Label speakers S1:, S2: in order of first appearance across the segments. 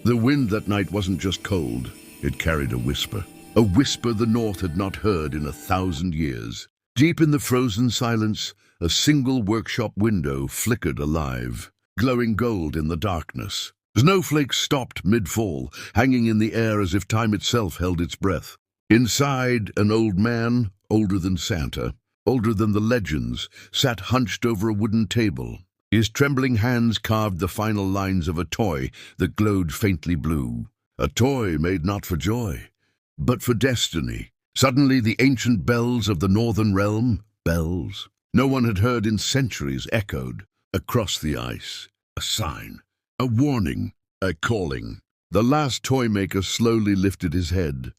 S1: The wind that night wasn't just cold, it carried a whisper the north had not heard in 1,000 years. Deep in the frozen silence, a single workshop window flickered alive, glowing gold in the darkness. Snowflakes stopped mid-fall, hanging in the air as if time itself held its breath. Inside, an old man, older than Santa, older than the legends, sat hunched over a wooden table. His trembling hands carved the final lines of a toy that glowed faintly blue. A toy made not for joy, but for destiny. Suddenly the ancient bells of the northern realm, bells no one had heard in centuries, echoed across the ice. A sign, a warning, a calling. The last Toymaker slowly lifted his head.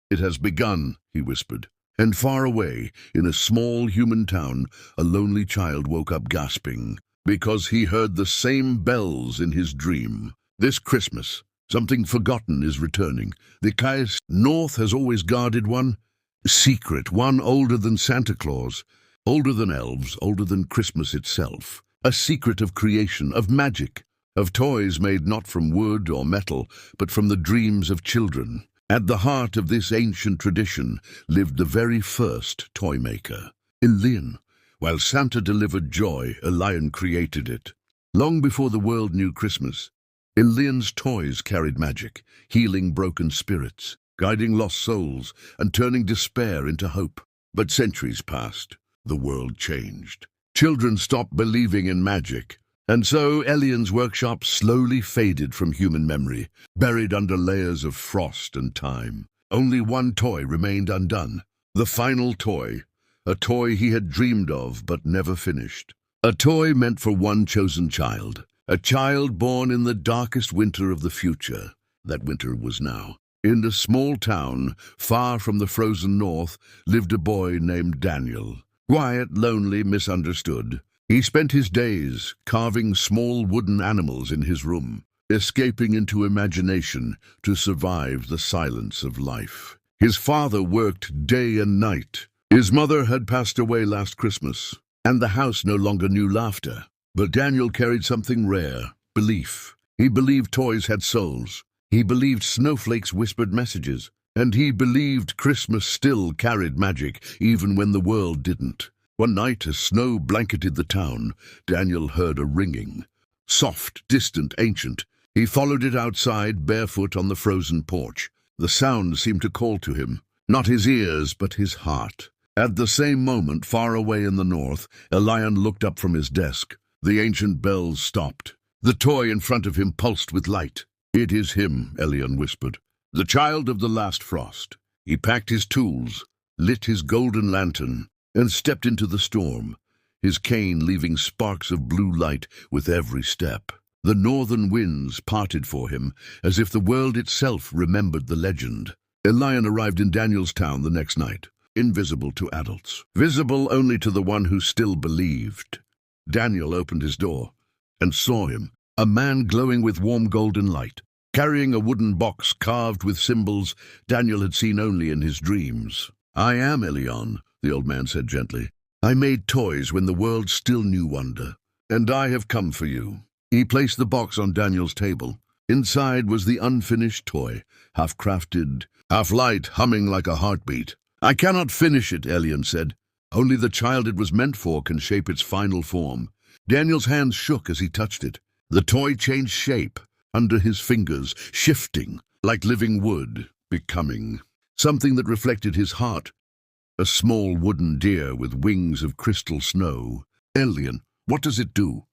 S1: "It has begun," he whispered. And far away, in a small human town, a lonely child woke up gasping, because he heard the same bells in his dream. This Christmas, something forgotten is returning. The Chaos North has always guarded one secret, one older than Santa Claus, older than elves, older than Christmas itself. A secret of creation, of magic, of toys made not from wood or metal, but from the dreams of children. At the heart of this ancient tradition lived the very first Toymaker. In Lynn, while Santa delivered joy, a lion created it. Long before the world knew Christmas, Lynn's toys carried magic, healing broken spirits, guiding lost souls, and turning despair into hope. But centuries passed. The world changed. Children stopped believing in magic. And so Elian's workshop slowly faded from human memory, buried under layers of frost and time. Only one toy remained undone. The final toy. A toy he had dreamed of but never finished. A toy meant for one chosen child. A child born in the darkest winter of the future. That winter was now. In a small town, far from the frozen north, lived a boy named Daniel. Quiet, lonely, misunderstood. He spent his days carving small wooden animals in his room, escaping into imagination to survive the silence of life. His father worked day and night. His mother had passed away last Christmas, and the house no longer knew laughter. But Daniel carried something rare, belief. He believed toys had souls. He believed snowflakes whispered messages. And he believed Christmas still carried magic, even when the world didn't. One night, as snow blanketed the town, Daniel heard a ringing. Soft, distant, ancient. He followed it outside, barefoot on the frozen porch. The sound seemed to call to him, not his ears, but his heart. At the same moment, far away in the north, a lion looked up from his desk. The ancient bells stopped. The toy in front of him pulsed with light. "It is him," Elian whispered. "The child of the last frost." He packed his tools, lit his golden lantern, and stepped into the storm, his cane leaving sparks of blue light with every step. The northern winds parted for him, as if the world itself remembered the legend. Elian arrived in Daniel's town the next night, invisible to adults, visible only to the one who still believed. Daniel opened his door and saw him, a man glowing with warm golden light, carrying a wooden box carved with symbols Daniel had seen only in his dreams. "I am Elian," the old man said gently. "I made toys when the world still knew wonder, and I have come for you." He placed the box on Daniel's table. Inside was the unfinished toy, half-crafted, half-light, humming like a heartbeat. "I cannot finish it," Elian said. "Only the child it was meant for can shape its final form." Daniel's hands shook as he touched it. The toy changed shape under his fingers, shifting like living wood, becoming something that reflected his heart. A small wooden deer with wings of crystal snow. "Elian, what does it do?"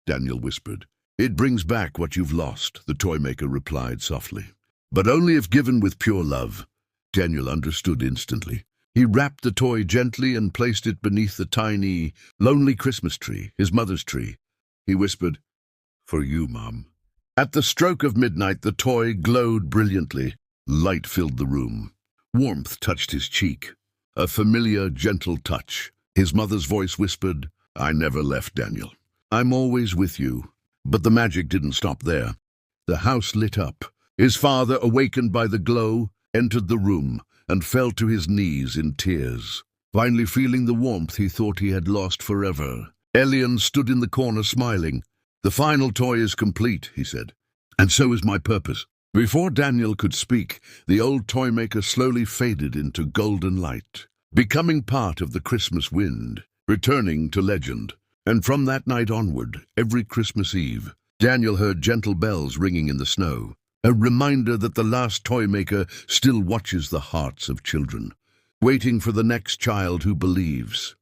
S1: Daniel whispered. "It brings back what you've lost," the Toymaker replied softly. "But only if given with pure love." Daniel understood instantly. He wrapped the toy gently and placed it beneath the tiny, lonely Christmas tree, his mother's tree. He whispered, "For you, Mom." At the stroke of midnight, the toy glowed brilliantly. Light filled the room. Warmth touched his cheek. A familiar, gentle touch. His mother's voice whispered, "I never left, Daniel. I'm always with you." But the magic didn't stop there. The house lit up. His father, awakened by the glow, entered the room and fell to his knees in tears. Finally feeling the warmth he thought he had lost forever, Elian stood in the corner smiling. "The final toy is complete," he said. And so is my purpose. Before Daniel could speak, the old toymaker slowly faded into golden light, becoming part of the Christmas wind, returning to legend. And from that night onward, every Christmas Eve, Daniel heard gentle bells ringing in the snow, a reminder that the last toymaker still watches the hearts of children, waiting for the next child who believes.